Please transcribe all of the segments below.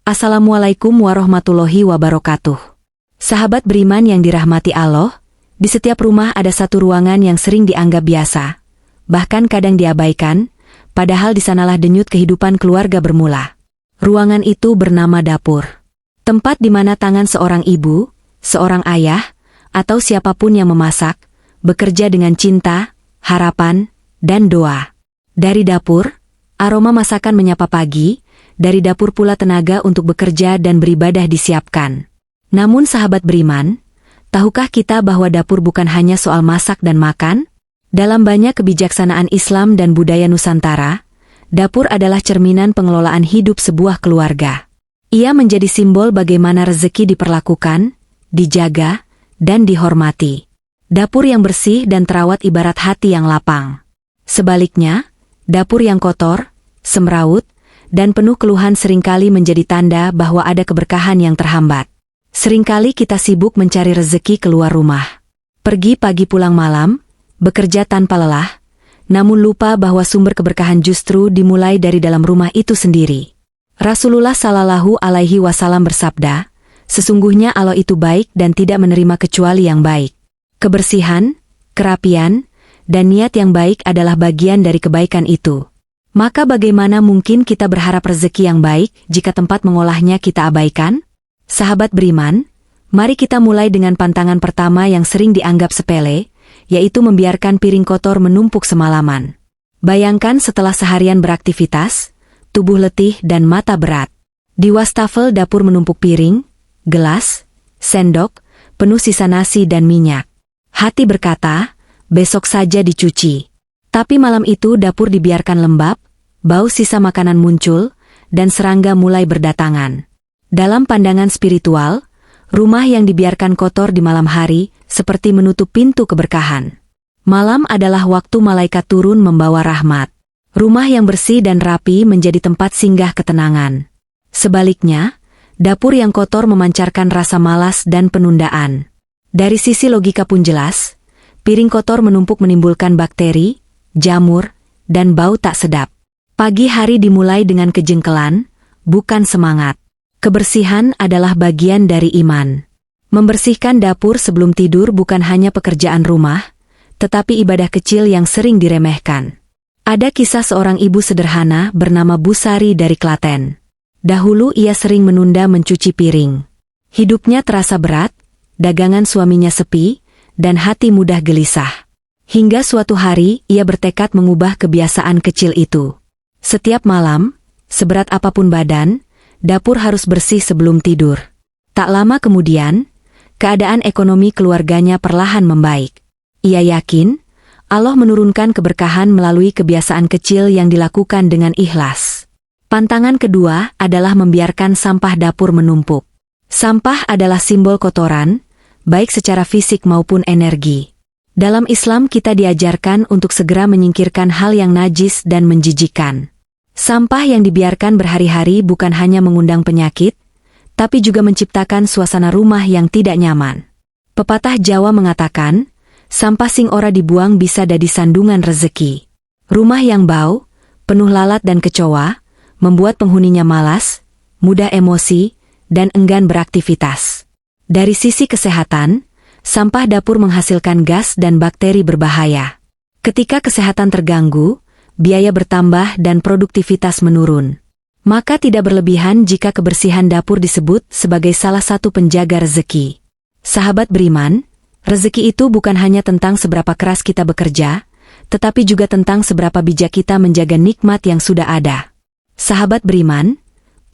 Assalamualaikum warahmatullahi wabarakatuh. Sahabat beriman yang dirahmati Allah, di setiap rumah ada satu ruangan yang sering dianggap biasa, bahkan kadang diabaikan, padahal di sanalah denyut kehidupan keluarga bermula. Ruangan itu bernama dapur. Tempat di mana tangan seorang ibu, seorang ayah, atau siapapun yang memasak, bekerja dengan cinta, harapan, dan doa. Dari dapur, aroma masakan menyapa pagi, dari dapur pula tenaga untuk bekerja dan beribadah disiapkan. Namun sahabat beriman, tahukah kita bahwa dapur bukan hanya soal masak dan makan? Dalam banyak kebijaksanaan Islam dan budaya Nusantara, dapur adalah cerminan pengelolaan hidup sebuah keluarga. Ia menjadi simbol bagaimana rezeki diperlakukan, dijaga, dan dihormati. Dapur yang bersih dan terawat ibarat hati yang lapang. Sebaliknya, dapur yang kotor, semrawut, dan penuh keluhan seringkali menjadi tanda bahwa ada keberkahan yang terhambat. Seringkali kita sibuk mencari rezeki keluar rumah. Pergi pagi pulang malam, bekerja tanpa lelah, namun lupa bahwa sumber keberkahan justru dimulai dari dalam rumah itu sendiri. Rasulullah Shallallahu Alaihi Wasallam bersabda, sesungguhnya Allah itu baik dan tidak menerima kecuali yang baik. Kebersihan, kerapian, dan niat yang baik adalah bagian dari kebaikan itu. Maka bagaimana mungkin kita berharap rezeki yang baik jika tempat mengolahnya kita abaikan? Sahabat beriman, mari kita mulai dengan pantangan pertama yang sering dianggap sepele, yaitu membiarkan piring kotor menumpuk semalaman. Bayangkan setelah seharian beraktivitas, tubuh letih dan mata berat. Di wastafel dapur menumpuk piring, gelas, sendok, penuh sisa nasi dan minyak. Hati berkata, besok saja dicuci. Tapi malam itu dapur dibiarkan lembab, bau sisa makanan muncul, dan serangga mulai berdatangan. Dalam pandangan spiritual, rumah yang dibiarkan kotor di malam hari seperti menutup pintu keberkahan. Malam adalah waktu malaikat turun membawa rahmat. Rumah yang bersih dan rapi menjadi tempat singgah ketenangan. Sebaliknya, dapur yang kotor memancarkan rasa malas dan penundaan. Dari sisi logika pun jelas, piring kotor menumpuk menimbulkan bakteri, jamur, dan bau tak sedap. Pagi hari dimulai dengan kejengkelan, bukan semangat. Kebersihan adalah bagian dari iman. Membersihkan dapur sebelum tidur bukan hanya pekerjaan rumah, tetapi ibadah kecil yang sering diremehkan. Ada kisah seorang ibu sederhana bernama Bu Sari dari Klaten. Dahulu ia sering menunda mencuci piring. Hidupnya terasa berat, dagangan suaminya sepi, dan hati mudah gelisah. Hingga suatu hari ia bertekad mengubah kebiasaan kecil itu. Setiap malam, seberat apapun badan, dapur harus bersih sebelum tidur. Tak lama kemudian, keadaan ekonomi keluarganya perlahan membaik. Ia yakin, Allah menurunkan keberkahan melalui kebiasaan kecil yang dilakukan dengan ikhlas. Pantangan kedua adalah membiarkan sampah dapur menumpuk. Sampah adalah simbol kotoran, baik secara fisik maupun energi. Dalam Islam kita diajarkan untuk segera menyingkirkan hal yang najis dan menjijikkan. Sampah yang dibiarkan berhari-hari bukan hanya mengundang penyakit, tapi juga menciptakan suasana rumah yang tidak nyaman. Pepatah Jawa mengatakan, sampah sing ora dibuang bisa dadi sandungan rezeki. Rumah yang bau, penuh lalat dan kecoa, membuat penghuninya malas, mudah emosi, dan enggan beraktivitas. Dari sisi kesehatan, sampah dapur menghasilkan gas dan bakteri berbahaya. Ketika kesehatan terganggu, biaya bertambah dan produktivitas menurun. Maka tidak berlebihan jika kebersihan dapur disebut sebagai salah satu penjaga rezeki. Sahabat beriman, rezeki itu bukan hanya tentang seberapa keras kita bekerja, tetapi juga tentang seberapa bijak kita menjaga nikmat yang sudah ada. Sahabat beriman,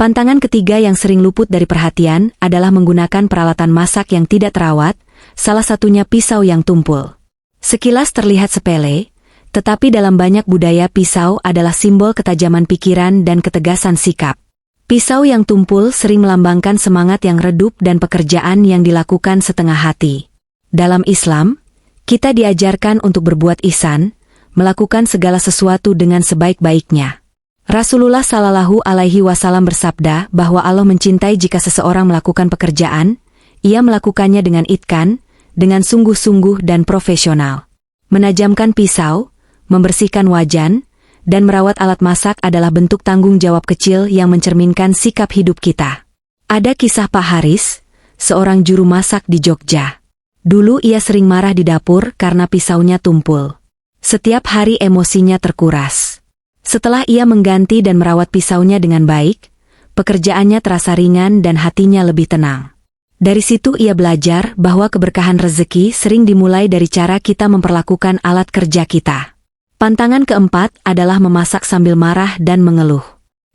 pantangan ketiga yang sering luput dari perhatian adalah menggunakan peralatan masak yang tidak terawat, salah satunya pisau yang tumpul. Sekilas terlihat sepele, tetapi dalam banyak budaya pisau adalah simbol ketajaman pikiran dan ketegasan sikap. Pisau yang tumpul sering melambangkan semangat yang redup dan pekerjaan yang dilakukan setengah hati. Dalam Islam, kita diajarkan untuk berbuat ihsan, melakukan segala sesuatu dengan sebaik-baiknya. Rasulullah Shallallahu Alaihi Wasallam bersabda bahwa Allah mencintai jika seseorang melakukan pekerjaan, ia melakukannya dengan itqan, dengan sungguh-sungguh dan profesional. Menajamkan pisau, membersihkan wajan, Dan merawat alat masak adalah bentuk tanggung jawab kecil yang mencerminkan sikap hidup kita. Ada kisah Pak Haris, seorang juru masak di Jogja. Dulu ia sering marah di dapur karena pisaunya tumpul. Setiap hari emosinya terkuras. Setelah ia mengganti dan merawat pisaunya dengan baik, pekerjaannya terasa ringan dan hatinya lebih tenang. Dari situ ia belajar bahwa keberkahan rezeki sering dimulai dari cara kita memperlakukan alat kerja kita. Pantangan keempat adalah memasak sambil marah dan mengeluh.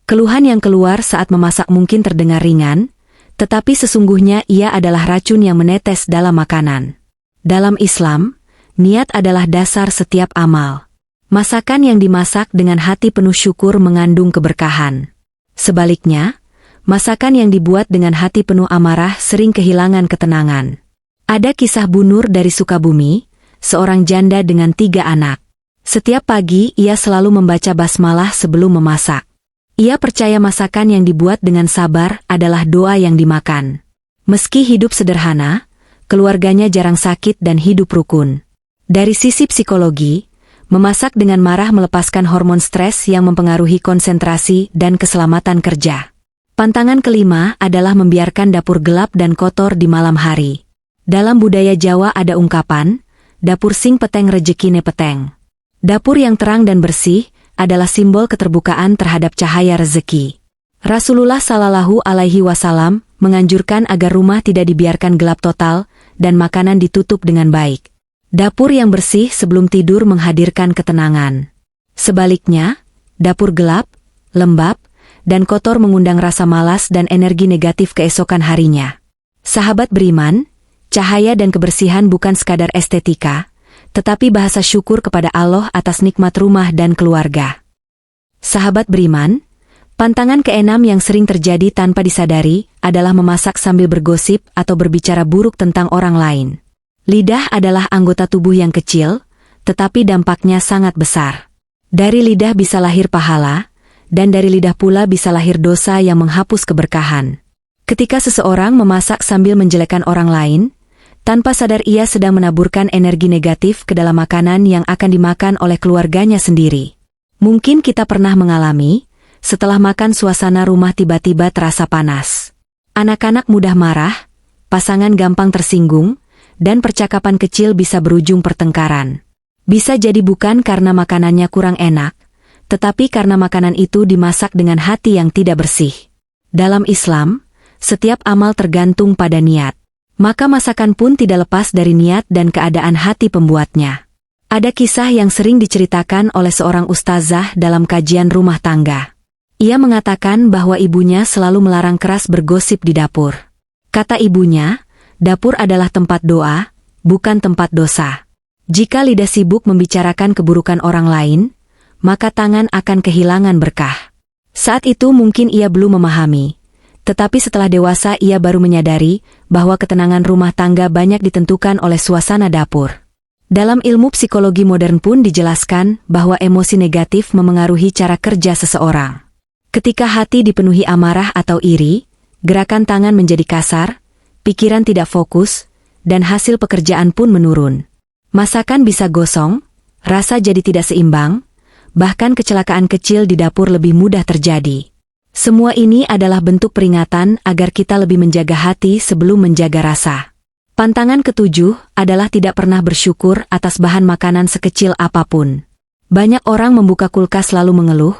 Keluhan yang keluar saat memasak mungkin terdengar ringan, tetapi sesungguhnya ia adalah racun yang menetes dalam makanan. Dalam Islam, niat adalah dasar setiap amal. Masakan yang dimasak dengan hati penuh syukur mengandung keberkahan. Sebaliknya, masakan yang dibuat dengan hati penuh amarah sering kehilangan ketenangan. Ada kisah Bu Nur dari Sukabumi, seorang janda dengan 3 anak. Setiap pagi ia selalu membaca basmalah sebelum memasak. Ia percaya masakan yang dibuat dengan sabar adalah doa yang dimakan. Meski hidup sederhana, keluarganya jarang sakit dan hidup rukun. Dari sisi psikologi, memasak dengan marah melepaskan hormon stres yang mempengaruhi konsentrasi dan keselamatan kerja. Pantangan kelima adalah membiarkan dapur gelap dan kotor di malam hari. Dalam budaya Jawa ada ungkapan, dapur sing peteng rejekine peteng. Dapur yang terang dan bersih adalah simbol keterbukaan terhadap cahaya rezeki. Rasulullah Shallallahu Alaihi Wasallam menganjurkan agar rumah tidak dibiarkan gelap total dan makanan ditutup dengan baik. Dapur yang bersih sebelum tidur menghadirkan ketenangan. Sebaliknya, dapur gelap, lembab, dan kotor mengundang rasa malas dan energi negatif keesokan harinya. Sahabat beriman, cahaya dan kebersihan bukan sekadar estetika, tetapi bahasa syukur kepada Allah atas nikmat rumah dan keluarga. Sahabat beriman, pantangan keenam yang sering terjadi tanpa disadari adalah memasak sambil bergosip atau berbicara buruk tentang orang lain. Lidah adalah anggota tubuh yang kecil, tetapi dampaknya sangat besar. Dari lidah bisa lahir pahala, dan dari lidah pula bisa lahir dosa yang menghapus keberkahan. Ketika seseorang memasak sambil menjelekkan orang lain, tanpa sadar ia sedang menaburkan energi negatif ke dalam makanan yang akan dimakan oleh keluarganya sendiri. Mungkin kita pernah mengalami, setelah makan suasana rumah tiba-tiba terasa panas. Anak-anak mudah marah, pasangan gampang tersinggung, dan percakapan kecil bisa berujung pertengkaran. Bisa jadi bukan karena makanannya kurang enak, tetapi karena makanan itu dimasak dengan hati yang tidak bersih. Dalam Islam, setiap amal tergantung pada niat. Maka masakan pun tidak lepas dari niat dan keadaan hati pembuatnya. Ada kisah yang sering diceritakan oleh seorang ustazah dalam kajian rumah tangga. Ia mengatakan bahwa ibunya selalu melarang keras bergosip di dapur. Kata ibunya, dapur adalah tempat doa, bukan tempat dosa. Jika lidah sibuk membicarakan keburukan orang lain, maka tangan akan kehilangan berkah. Saat itu mungkin ia belum memahami. Tetapi setelah dewasa ia baru menyadari bahwa ketenangan rumah tangga banyak ditentukan oleh suasana dapur. Dalam ilmu psikologi modern pun dijelaskan bahwa emosi negatif memengaruhi cara kerja seseorang. Ketika hati dipenuhi amarah atau iri, gerakan tangan menjadi kasar, pikiran tidak fokus, dan hasil pekerjaan pun menurun. Masakan bisa gosong, rasa jadi tidak seimbang, bahkan kecelakaan kecil di dapur lebih mudah terjadi. Semua ini adalah bentuk peringatan agar kita lebih menjaga hati sebelum menjaga rasa. Pantangan ketujuh adalah tidak pernah bersyukur atas bahan makanan sekecil apapun. Banyak orang membuka kulkas lalu mengeluh,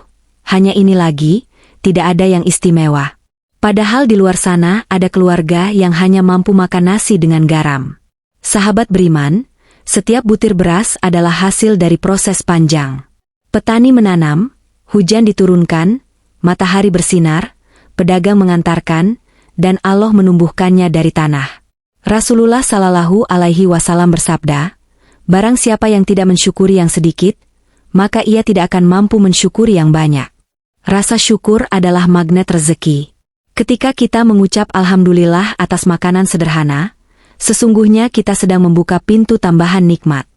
hanya ini lagi, tidak ada yang istimewa. Padahal di luar sana ada keluarga yang hanya mampu makan nasi dengan garam. Sahabat beriman, setiap butir beras adalah hasil dari proses panjang. Petani menanam, hujan diturunkan, matahari bersinar, pedagang mengantarkan, dan Allah menumbuhkannya dari tanah. Rasulullah Shallallahu Alaihi Wasallam bersabda, barang siapa yang tidak mensyukuri yang sedikit, maka ia tidak akan mampu mensyukuri yang banyak. Rasa syukur adalah magnet rezeki. Ketika kita mengucap Alhamdulillah atas makanan sederhana, sesungguhnya kita sedang membuka pintu tambahan nikmat.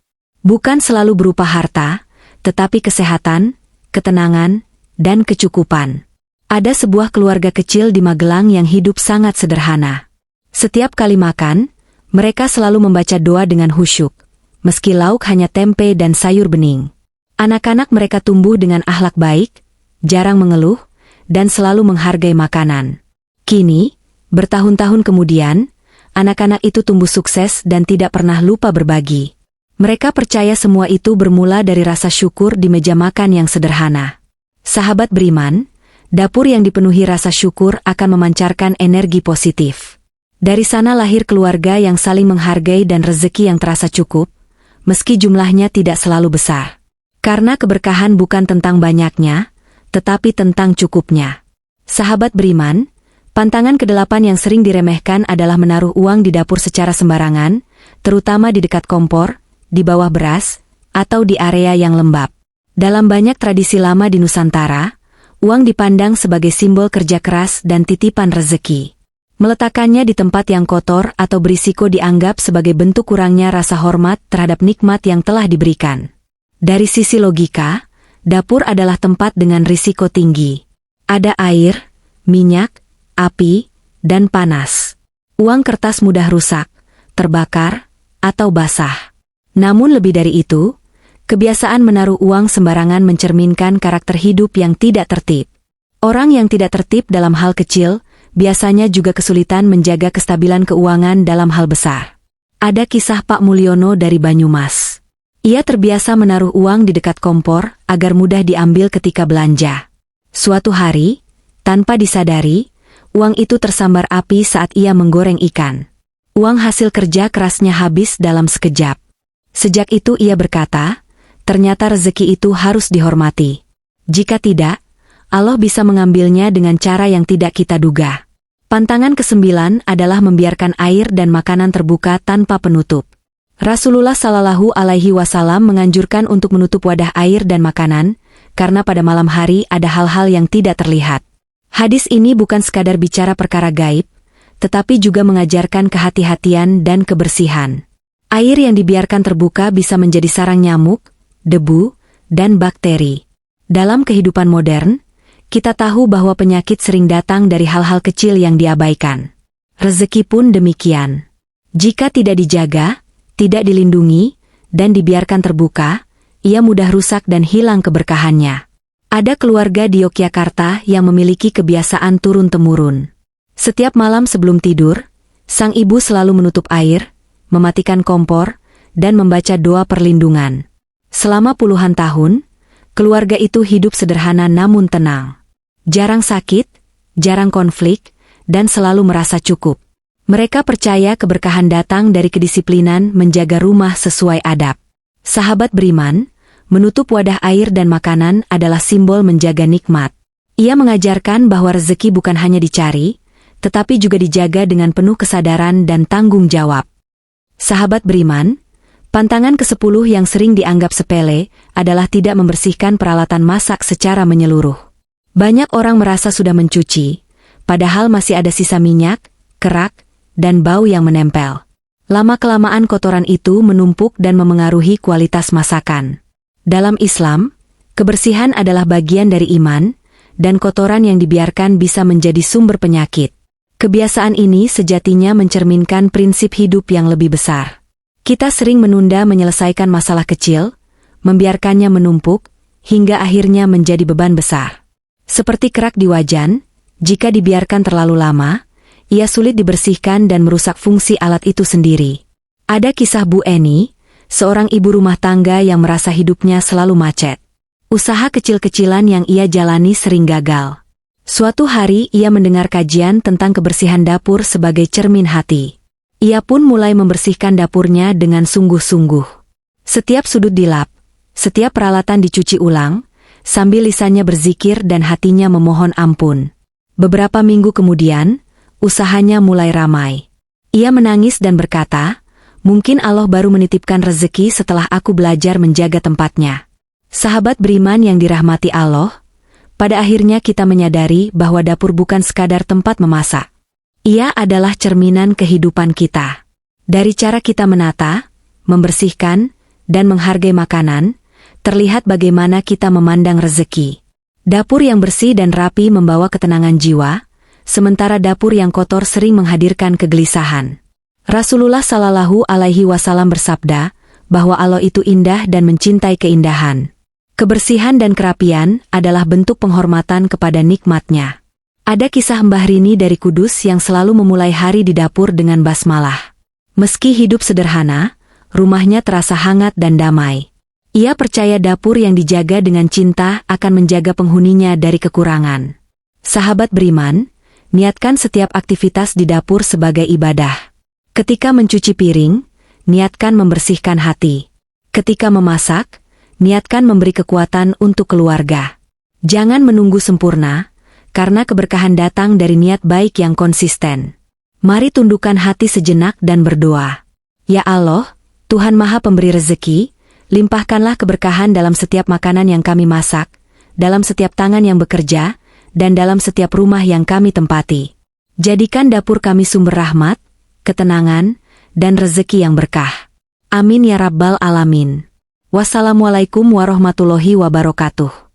Bukan selalu berupa harta, tetapi kesehatan, ketenangan, dan kecukupan. Ada sebuah keluarga kecil di Magelang yang hidup sangat sederhana. Setiap kali makan, mereka selalu membaca doa dengan khusyuk, meski lauk hanya tempe dan sayur bening. Anak-anak mereka tumbuh dengan akhlak baik, jarang mengeluh, dan selalu menghargai makanan. Kini, bertahun-tahun kemudian, anak-anak itu tumbuh sukses dan tidak pernah lupa berbagi. Mereka percaya semua itu bermula dari rasa syukur di meja makan yang sederhana. Sahabat beriman, dapur yang dipenuhi rasa syukur akan memancarkan energi positif. Dari sana lahir keluarga yang saling menghargai dan rezeki yang terasa cukup, meski jumlahnya tidak selalu besar. Karena keberkahan bukan tentang banyaknya, tetapi tentang cukupnya. Sahabat beriman, pantangan ke-8 yang sering diremehkan adalah menaruh uang di dapur secara sembarangan, terutama di dekat kompor, di bawah beras, atau di area yang lembab. Dalam banyak tradisi lama di Nusantara, uang dipandang sebagai simbol kerja keras dan titipan rezeki. Meletakkannya di tempat yang kotor atau berisiko dianggap sebagai bentuk kurangnya rasa hormat terhadap nikmat yang telah diberikan. Dari sisi logika, dapur adalah tempat dengan risiko tinggi. Ada air, minyak, api, dan panas. Uang kertas mudah rusak, terbakar, atau basah. Namun lebih dari itu, kebiasaan menaruh uang sembarangan mencerminkan karakter hidup yang tidak tertib. Orang yang tidak tertib dalam hal kecil, biasanya juga kesulitan menjaga kestabilan keuangan dalam hal besar. Ada kisah Pak Mulyono dari Banyumas. Ia terbiasa menaruh uang di dekat kompor agar mudah diambil ketika belanja. Suatu hari, tanpa disadari, uang itu tersambar api saat ia menggoreng ikan. Uang hasil kerja kerasnya habis dalam sekejap. Sejak itu ia berkata, ternyata rezeki itu harus dihormati. Jika tidak, Allah bisa mengambilnya dengan cara yang tidak kita duga. Pantangan ke-9 adalah membiarkan air dan makanan terbuka tanpa penutup. Rasulullah Shallallahu Alaihi Wasallam menganjurkan untuk menutup wadah air dan makanan, karena pada malam hari ada hal-hal yang tidak terlihat. Hadis ini bukan sekadar bicara perkara gaib, tetapi juga mengajarkan kehati-hatian dan kebersihan. Air yang dibiarkan terbuka bisa menjadi sarang nyamuk, debu, dan bakteri. Dalam kehidupan modern, kita tahu bahwa penyakit sering datang dari hal-hal kecil yang diabaikan. Rezeki pun demikian. Jika tidak dijaga, tidak dilindungi, dan dibiarkan terbuka, ia mudah rusak dan hilang keberkahannya. Ada keluarga di Yogyakarta yang memiliki kebiasaan turun-temurun. Setiap malam sebelum tidur, sang ibu selalu menutup air, mematikan kompor, dan membaca doa perlindungan. Selama puluhan tahun, keluarga itu hidup sederhana namun tenang. Jarang sakit, jarang konflik, dan selalu merasa cukup. Mereka percaya keberkahan datang dari kedisiplinan menjaga rumah sesuai adab. Sahabat beriman, menutup wadah air dan makanan adalah simbol menjaga nikmat. Ia mengajarkan bahwa rezeki bukan hanya dicari, tetapi juga dijaga dengan penuh kesadaran dan tanggung jawab. Sahabat beriman, pantangan ke-10 yang sering dianggap sepele adalah tidak membersihkan peralatan masak secara menyeluruh. Banyak orang merasa sudah mencuci, padahal masih ada sisa minyak, kerak, dan bau yang menempel. Lama-kelamaan kotoran itu menumpuk dan memengaruhi kualitas masakan. Dalam Islam, kebersihan adalah bagian dari iman, dan kotoran yang dibiarkan bisa menjadi sumber penyakit. Kebiasaan ini sejatinya mencerminkan prinsip hidup yang lebih besar. Kita sering menunda menyelesaikan masalah kecil, membiarkannya menumpuk, hingga akhirnya menjadi beban besar. Seperti kerak di wajan, jika dibiarkan terlalu lama, ia sulit dibersihkan dan merusak fungsi alat itu sendiri. Ada kisah Bu Eni, seorang ibu rumah tangga yang merasa hidupnya selalu macet. Usaha kecil-kecilan yang ia jalani sering gagal. Suatu hari ia mendengar kajian tentang kebersihan dapur sebagai cermin hati. Ia pun mulai membersihkan dapurnya dengan sungguh-sungguh. Setiap sudut dilap, setiap peralatan dicuci ulang, sambil lisannya berzikir dan hatinya memohon ampun. Beberapa minggu kemudian, usahanya mulai ramai. Ia menangis dan berkata, mungkin Allah baru menitipkan rezeki setelah aku belajar menjaga tempatnya. Sahabat beriman yang dirahmati Allah, pada akhirnya kita menyadari bahwa dapur bukan sekadar tempat memasak. Ia adalah cerminan kehidupan kita. Dari cara kita menata, membersihkan, dan menghargai makanan, terlihat bagaimana kita memandang rezeki. Dapur yang bersih dan rapi membawa ketenangan jiwa, sementara dapur yang kotor sering menghadirkan kegelisahan. Rasulullah Shallallahu Alaihi Wasallam bersabda bahwa Allah itu indah dan mencintai keindahan. Kebersihan dan kerapian adalah bentuk penghormatan kepada nikmatnya. Ada kisah Mbah Rini dari Kudus yang selalu memulai hari di dapur dengan basmalah. Meski hidup sederhana, rumahnya terasa hangat dan damai. Ia percaya dapur yang dijaga dengan cinta akan menjaga penghuninya dari kekurangan. Sahabat beriman, niatkan setiap aktivitas di dapur sebagai ibadah. Ketika mencuci piring, niatkan membersihkan hati. Ketika memasak, niatkan memberi kekuatan untuk keluarga. Jangan menunggu sempurna, karena keberkahan datang dari niat baik yang konsisten. Mari tundukkan hati sejenak dan berdoa. Ya Allah, Tuhan Maha Pemberi rezeki, limpahkanlah keberkahan dalam setiap makanan yang kami masak, dalam setiap tangan yang bekerja, dan dalam setiap rumah yang kami tempati. Jadikan dapur kami sumber rahmat, ketenangan, dan rezeki yang berkah. Amin ya Rabbal Alamin. Wassalamualaikum warahmatullahi wabarakatuh.